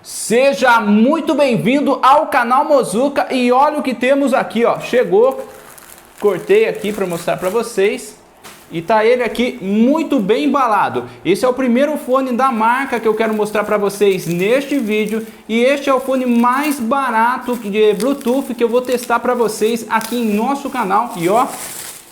Seja muito bem-vindo ao canal Mozuka e olha o que temos aqui, ó. Chegou, cortei aqui para mostrar para vocês e tá ele aqui muito bem embalado. Esse é o primeiro fone da marca que eu quero mostrar para vocês neste vídeo e este é o fone mais barato de Bluetooth que eu vou testar para vocês aqui em nosso canal. E ó,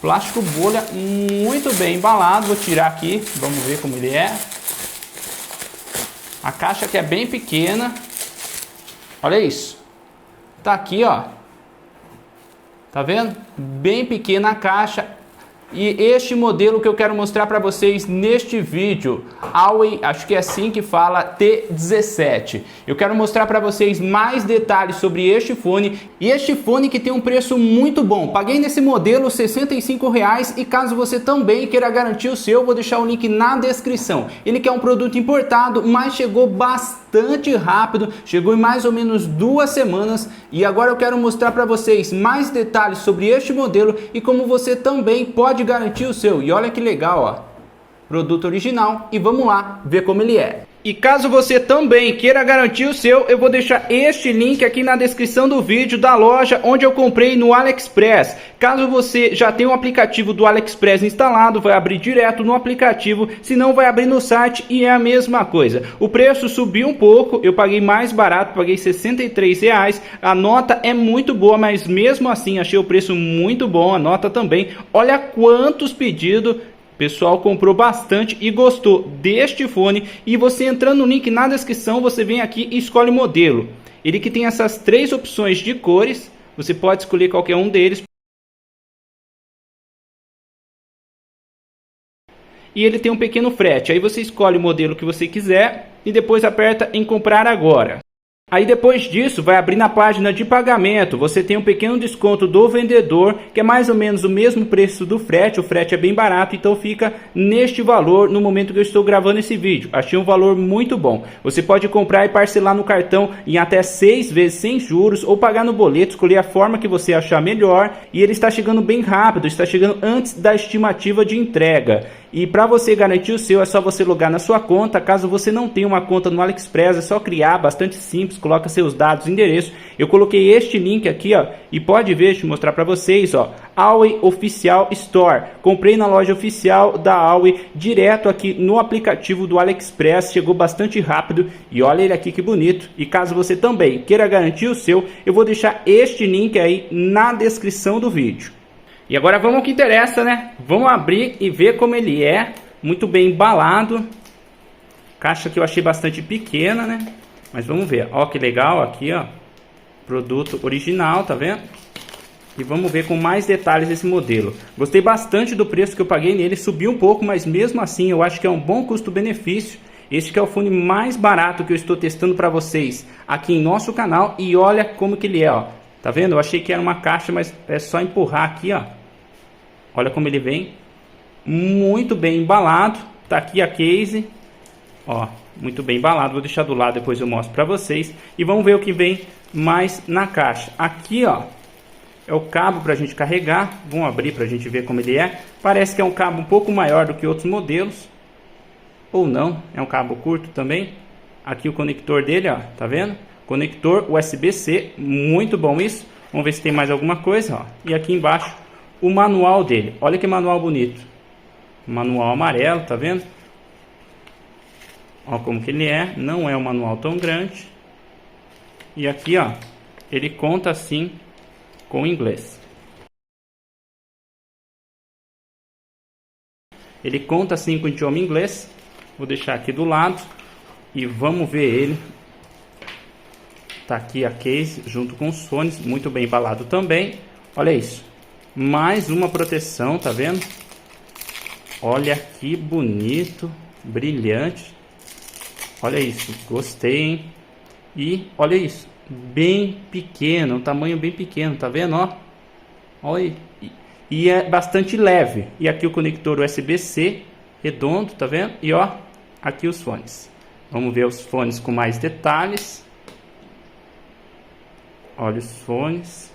plástico bolha muito bem embalado. Vou tirar aqui, vamos ver como ele é. A caixa que é bem pequena. Olha isso. Tá aqui, ó. Tá vendo? Bem pequena a caixa. E este modelo que eu quero mostrar para vocês neste vídeo, Huawei, acho que é assim que fala, T17. Eu quero mostrar para vocês mais detalhes sobre este fone. E este fone que tem um preço muito bom. Paguei nesse modelo R$ 65 e caso você também queira garantir o seu, vou deixar o link na descrição. Ele que é um produto importado, mas chegou bastante rápido. Chegou em mais ou menos 2 semanas. E agora eu quero mostrar para vocês mais detalhes sobre este modelo e como você também pode garantir o seu. E olha que legal, ó. Produto original. E vamos lá ver como ele é. E caso você também queira garantir o seu, eu vou deixar este link aqui na descrição do vídeo da loja onde eu comprei no AliExpress. Caso você já tenha o aplicativo do AliExpress instalado, vai abrir direto no aplicativo, se não vai abrir no site e é a mesma coisa. O preço subiu um pouco, eu paguei mais barato, paguei R$ 63. A nota é muito boa, mas mesmo assim achei o preço muito bom, a nota também. Olha quantos pedidos. O pessoal comprou bastante e gostou deste fone. E você entrando no link na descrição, você vem aqui e escolhe o modelo. Ele que tem essas 3 opções de cores. Você pode escolher qualquer um deles. E ele tem um pequeno frete. Aí você escolhe o modelo que você quiser e depois aperta em comprar agora. Aí depois disso vai abrir na página de pagamento, você tem um pequeno desconto do vendedor, que é mais ou menos o mesmo preço do frete, o frete é bem barato, então fica neste valor no momento que eu estou gravando esse vídeo. Achei um valor muito bom, você pode comprar e parcelar no cartão em até 6 vezes sem juros, ou pagar no boleto, escolher a forma que você achar melhor, e ele está chegando bem rápido, está chegando antes da estimativa de entrega. E para você garantir o seu é só você logar na sua conta. Caso você não tenha uma conta no AliExpress, é só criar, bastante simples, coloca seus dados, endereço. Eu coloquei este link aqui, ó, e pode ver, deixa eu mostrar para vocês, ó, Huawei Official Store. Comprei na loja oficial da Huawei, direto aqui no aplicativo do AliExpress, chegou bastante rápido e olha ele aqui que bonito. E caso você também queira garantir o seu, eu vou deixar este link aí na descrição do vídeo. E agora vamos ao que interessa, né? Vamos abrir e ver como ele é. Muito bem embalado. Caixa que eu achei bastante pequena, né? Mas vamos ver. Ó que legal aqui, ó. Produto original, tá vendo? E vamos ver com mais detalhes esse modelo. Gostei bastante do preço que eu paguei nele. Subiu um pouco, mas mesmo assim eu acho que é um bom custo-benefício. Este que é o fone mais barato que eu estou testando para vocês aqui em nosso canal. E olha como que ele é, ó. Tá vendo? Eu achei que era uma caixa, mas é só empurrar aqui, ó. Olha como ele vem. Muito bem embalado. Tá aqui a case. Ó, muito bem embalado. Vou deixar do lado, depois eu mostro pra vocês. E vamos ver o que vem mais na caixa. Aqui, ó, é o cabo pra gente carregar. Vamos abrir pra gente ver como ele é. Parece que é um cabo um pouco maior do que outros modelos. Ou não, é um cabo curto também. Aqui o conector dele, ó, tá vendo? Conector USB-C, muito bom isso. Vamos ver se tem mais alguma coisa, ó. E aqui embaixo o manual dele. Olha que manual bonito. Manual amarelo, tá vendo? Ó como que ele é. Não é um manual tão grande. E aqui, ó, ele conta assim com inglês. Ele conta assim com o idioma inglês. Vou deixar aqui do lado e vamos ver ele. Tá aqui a case junto com os fones, muito bem embalado também. Olha isso. Mais uma proteção, tá vendo? Olha que bonito, brilhante. Olha isso, gostei, hein? E olha isso, bem pequeno, um tamanho bem pequeno, tá vendo, ó? Olha, e é bastante leve. E aqui o conector USB-C redondo, tá vendo? E ó, aqui os fones. Vamos ver os fones com mais detalhes. Olha os fones.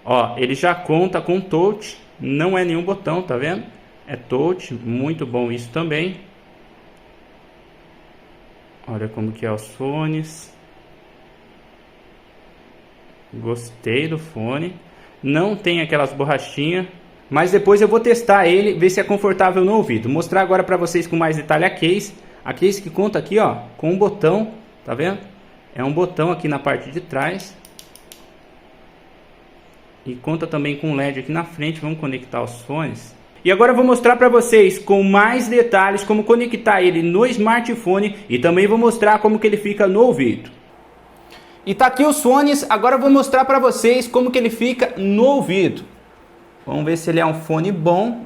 Ó, ele já conta com touch. Não é nenhum botão, tá vendo? É touch, muito bom isso também. Olha como que é os fones. Gostei do fone. Não tem aquelas borrachinhas, mas depois eu vou testar ele, ver se é confortável no ouvido. Mostrar agora para vocês com mais detalhe a case. A case que conta aqui, ó, com um botão, tá vendo? É um botão aqui na parte de trás. E conta também com um LED aqui na frente. Vamos conectar os fones. E agora eu vou mostrar para vocês com mais detalhes como conectar ele no smartphone e também vou mostrar como que ele fica no ouvido. E tá aqui os fones, agora eu vou mostrar para vocês como que ele fica no ouvido. Vamos ver se ele é um fone bom.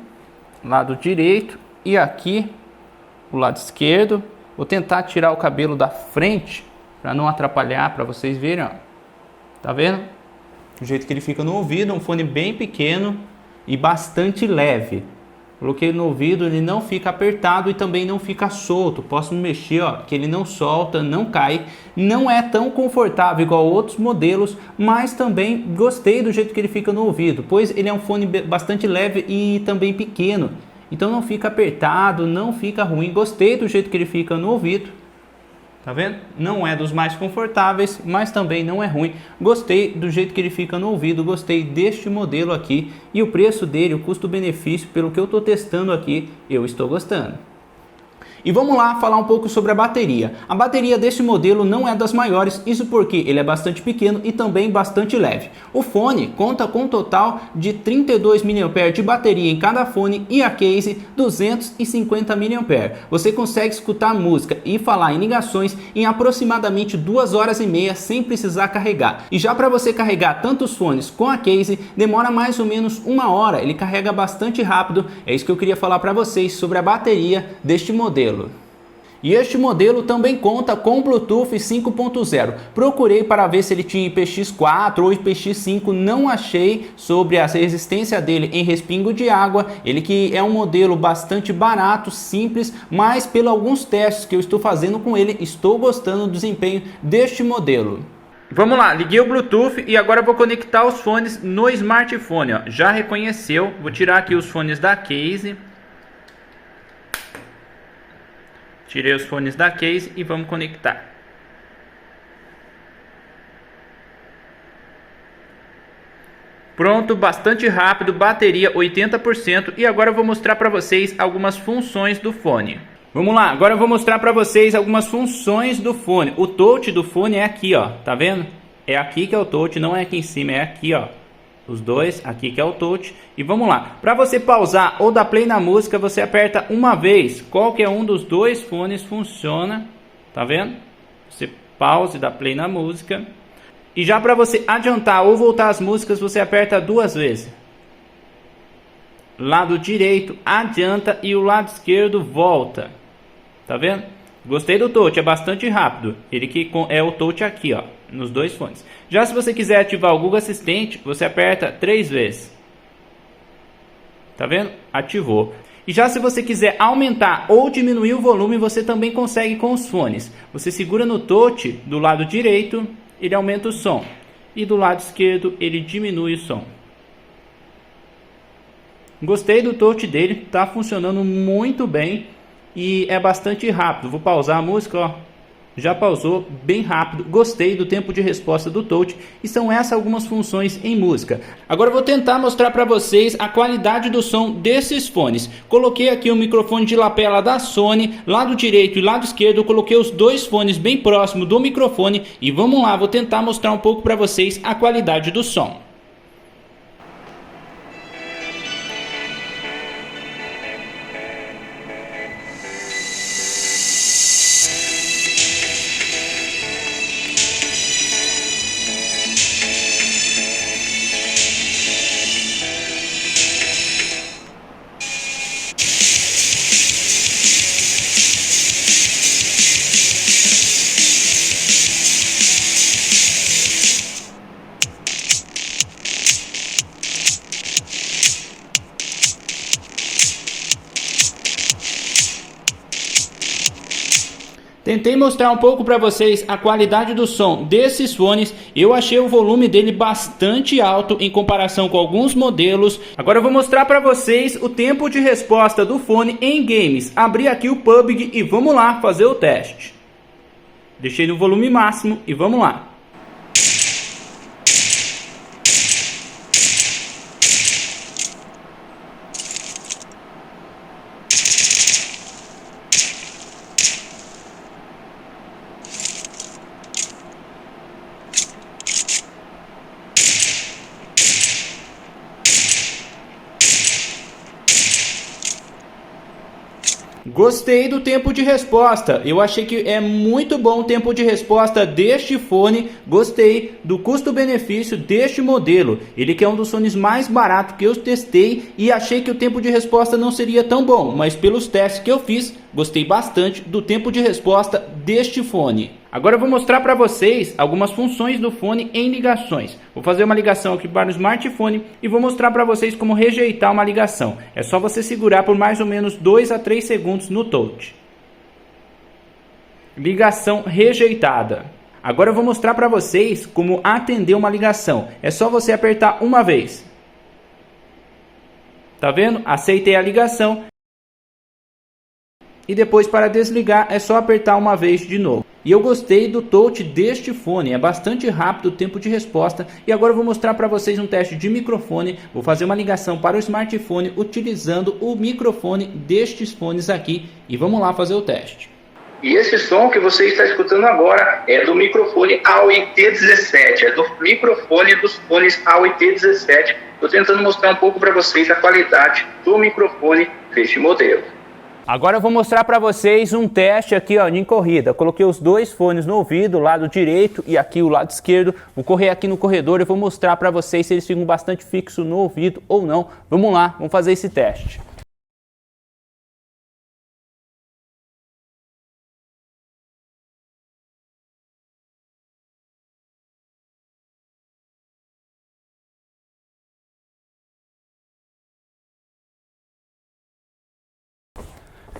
Lado direito e aqui o lado esquerdo. Vou tentar tirar o cabelo da frente para não atrapalhar, para vocês verem, ó. Tá vendo? O jeito que ele fica no ouvido, um fone bem pequeno e bastante leve. Coloquei no ouvido, ele não fica apertado e também não fica solto. Posso mexer, ó, que ele não solta, não cai. Não é tão confortável igual outros modelos, mas também gostei do jeito que ele fica no ouvido, pois ele é um fone bastante leve e também pequeno. Então não fica apertado, não fica ruim. Gostei do jeito que ele fica no ouvido. Tá vendo? Não é dos mais confortáveis, mas também não é ruim. Gostei do jeito que ele fica no ouvido, gostei deste modelo aqui. E o preço dele, o custo-benefício, pelo que eu estou testando aqui, eu estou gostando. E vamos lá falar um pouco sobre a bateria. A bateria desse modelo não é das maiores, isso porque ele é bastante pequeno e também bastante leve. O fone conta com um total de 32 mAh de bateria em cada fone e a case 250 mAh. Você consegue escutar música e falar em ligações em aproximadamente 2 horas e meia sem precisar carregar. E já para você carregar tanto os fones com a case, demora mais ou menos 1 hora. Ele carrega bastante rápido. É isso que eu queria falar para vocês sobre a bateria deste modelo. E este modelo também conta com Bluetooth 5.0. Procurei para ver se ele tinha IPX4 ou IPX5, não achei sobre a resistência dele em respingo de água. Ele que é um modelo bastante barato, simples, mas pelos alguns testes que eu estou fazendo com ele, estou gostando do desempenho deste modelo. Vamos lá, liguei o Bluetooth e agora vou conectar os fones no smartphone. Ó. Já reconheceu, vou tirar aqui os fones da case. Tirei os fones da case e vamos conectar. Pronto, bastante rápido, bateria 80%. E agora eu vou mostrar para vocês algumas funções do fone. Vamos lá, agora eu vou mostrar para vocês algumas funções do fone. O touch do fone é aqui, ó, tá vendo? É aqui que é o touch, não é aqui em cima, é aqui, ó. Os dois, aqui que é o touch. E vamos lá, para você pausar ou dar play na música, você aperta uma vez. Qualquer um dos dois fones funciona, tá vendo? Você pausa e dá play na música. E já para você adiantar ou voltar as músicas, você aperta 2 vezes. Lado direito adianta e o lado esquerdo volta. Tá vendo? Gostei do touch, é bastante rápido. Ele que é o touch aqui, ó, nos dois fones. Já se você quiser ativar o Google Assistente, você aperta 3 vezes. Tá vendo? Ativou. E já se você quiser aumentar ou diminuir o volume, você também consegue com os fones. Você segura no touch do lado direito, ele aumenta o som. E do lado esquerdo, ele diminui o som. Gostei do touch dele, tá funcionando muito bem. E é bastante rápido. Vou pausar a música, ó. Já pausou bem rápido. Gostei do tempo de resposta do touch. E são essas algumas funções em música. Agora eu vou tentar mostrar para vocês a qualidade do som desses fones. Coloquei aqui o microfone de lapela da Sony. Lado direito e lado esquerdo eu coloquei os dois fones bem próximo do microfone. E vamos lá, vou tentar mostrar um pouco para vocês a qualidade do som. Tentei mostrar um pouco para vocês a qualidade do som desses fones. Eu achei o volume dele bastante alto em comparação com alguns modelos. Agora eu vou mostrar para vocês o tempo de resposta do fone em games. Abri aqui o PUBG e vamos lá fazer o teste. Deixei no volume máximo e vamos lá. Gostei do tempo de resposta, eu achei que é muito bom o tempo de resposta deste fone, gostei do custo-benefício deste modelo, ele que é um dos fones mais baratos que eu testei e achei que o tempo de resposta não seria tão bom, mas pelos testes que eu fiz, gostei bastante do tempo de resposta deste fone. Agora eu vou mostrar para vocês algumas funções do fone em ligações. Vou fazer uma ligação aqui para o smartphone e vou mostrar para vocês como rejeitar uma ligação. É só você segurar por mais ou menos 2 a 3 segundos no touch. Ligação rejeitada. Agora eu vou mostrar para vocês como atender uma ligação. É só você apertar uma vez. Tá vendo? Aceitei a ligação. E depois, para desligar, é só apertar uma vez de novo. E eu gostei do touch deste fone, é bastante rápido o tempo de resposta. E agora eu vou mostrar para vocês um teste de microfone. Vou fazer uma ligação para o smartphone utilizando o microfone destes fones aqui. E vamos lá fazer o teste. E esse som que você está escutando agora é do microfone AUI T17, é do microfone dos fones AUI T17. Estou tentando mostrar um pouco para vocês a qualidade do microfone deste modelo. Agora eu vou mostrar para vocês um teste aqui, ó, em corrida. Coloquei os dois fones no ouvido, o lado direito e aqui o lado esquerdo. Vou correr aqui no corredor e vou mostrar para vocês se eles ficam bastante fixos no ouvido ou não. Vamos lá, vamos fazer esse teste.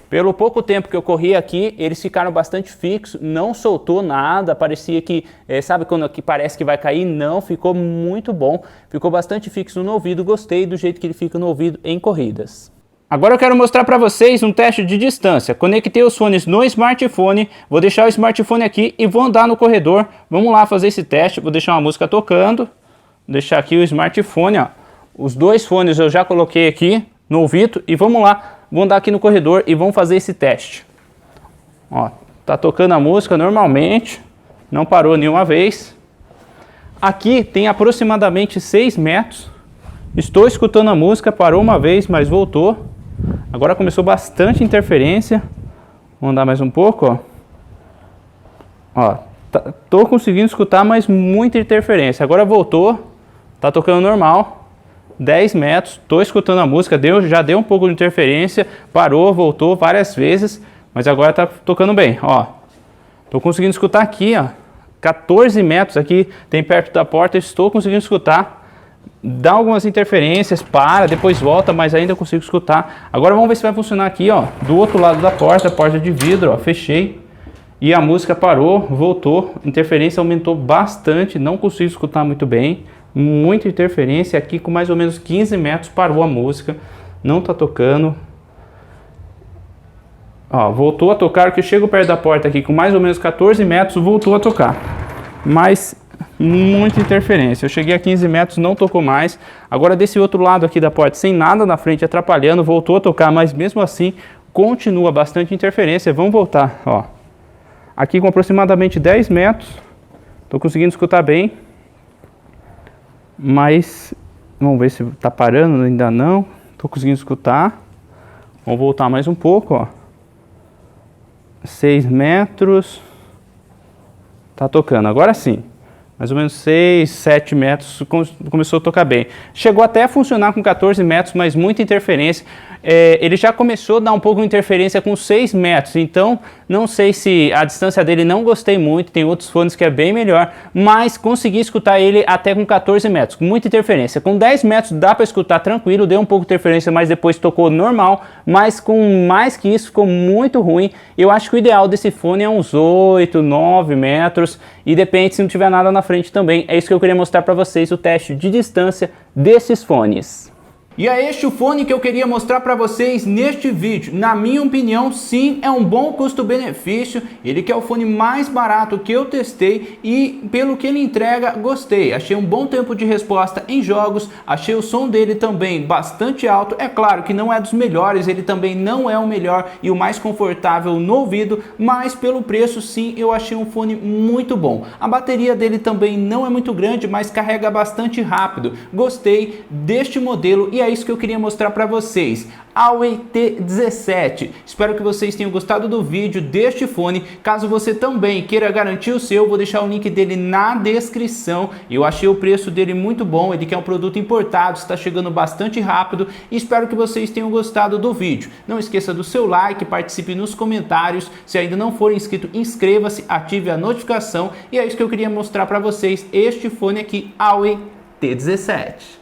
Pelo pouco tempo que eu corri aqui, eles ficaram bastante fixos, não soltou nada, parecia que, sabe quando aqui parece que vai cair? Não, ficou muito bom, ficou bastante fixo no ouvido, gostei do jeito que ele fica no ouvido em corridas. Agora eu quero mostrar para vocês um teste de distância. Conectei os fones no smartphone, vou deixar o smartphone aqui e vou andar no corredor. Vamos lá fazer esse teste, vou deixar uma música tocando, vou deixar aqui o smartphone, ó. Os dois fones eu já coloquei aqui no ouvido e vamos lá. Vou andar aqui no corredor e vamos fazer esse teste. Ó, tá tocando a música normalmente, não parou nenhuma vez. Aqui tem aproximadamente 6 metros. Estou escutando a música, parou uma vez, mas voltou. Agora começou bastante interferência. Vou andar mais um pouco, ó. Tô conseguindo escutar, mas muita interferência. Agora voltou, tá tocando normal. 10 metros, estou escutando a música, já deu um pouco de interferência, parou, voltou várias vezes, mas agora está tocando bem, ó. Estou conseguindo escutar aqui, ó, 14 metros aqui, tem perto da porta, estou conseguindo escutar, dá algumas interferências, para, depois volta, mas ainda consigo escutar. Agora vamos ver se vai funcionar aqui, ó, do outro lado da porta de vidro, ó, fechei, e a música parou, voltou, interferência aumentou bastante, não consigo escutar muito bem. Muita interferência aqui, com mais ou menos 15 metros parou a música, não tá tocando. Ó, voltou a tocar, que chego perto da porta aqui com mais ou menos 14 metros, voltou a tocar, mas muita interferência. Eu cheguei a 15 metros, não tocou mais. Agora desse outro lado aqui da porta, sem nada na frente atrapalhando, voltou a tocar, mas mesmo assim continua bastante interferência. Vamos voltar, ó, aqui com aproximadamente 10 metros, tô conseguindo escutar bem. Mas vamos ver se tá parando, ainda não. Tô conseguindo escutar. Vamos voltar mais um pouco, ó. 6 metros. Tá tocando, agora sim. Mais ou menos 6, 7 metros, começou a tocar bem. Chegou até a funcionar com 14 metros, mas muita interferência. Ele já começou a dar um pouco de interferência com 6 metros, então não sei se a distância dele não gostei muito, tem outros fones que é bem melhor, mas consegui escutar ele até com 14 metros, com muita interferência. Com 10 metros dá para escutar tranquilo, deu um pouco de interferência, mas depois tocou normal, mas com mais que isso ficou muito ruim. Eu acho que o ideal desse fone é uns 8, 9 metros, e depende se não tiver nada na frente também. É isso que eu queria mostrar para vocês, o teste de distância desses fones. E é este o fone que eu queria mostrar para vocês neste vídeo. Na minha opinião, sim, é um bom custo-benefício. Ele que é o fone mais barato que eu testei e pelo que ele entrega, gostei. Achei um bom tempo de resposta em jogos, achei o som dele também bastante alto. É claro que não é dos melhores, ele também não é o melhor e o mais confortável no ouvido, mas pelo preço, sim, eu achei um fone muito bom. A bateria dele também não é muito grande, mas carrega bastante rápido. Gostei deste modelo e é isso que eu queria mostrar para vocês. Huawei T17. Espero que vocês tenham gostado do vídeo deste fone. Caso você também queira garantir o seu, vou deixar o link dele na descrição. Eu achei o preço dele muito bom, ele que é um produto importado, está chegando bastante rápido e espero que vocês tenham gostado do vídeo. Não esqueça do seu like, participe nos comentários. Se ainda não for inscrito, inscreva-se, ative a notificação e é isso que eu queria mostrar para vocês, este fone aqui, Huawei T17.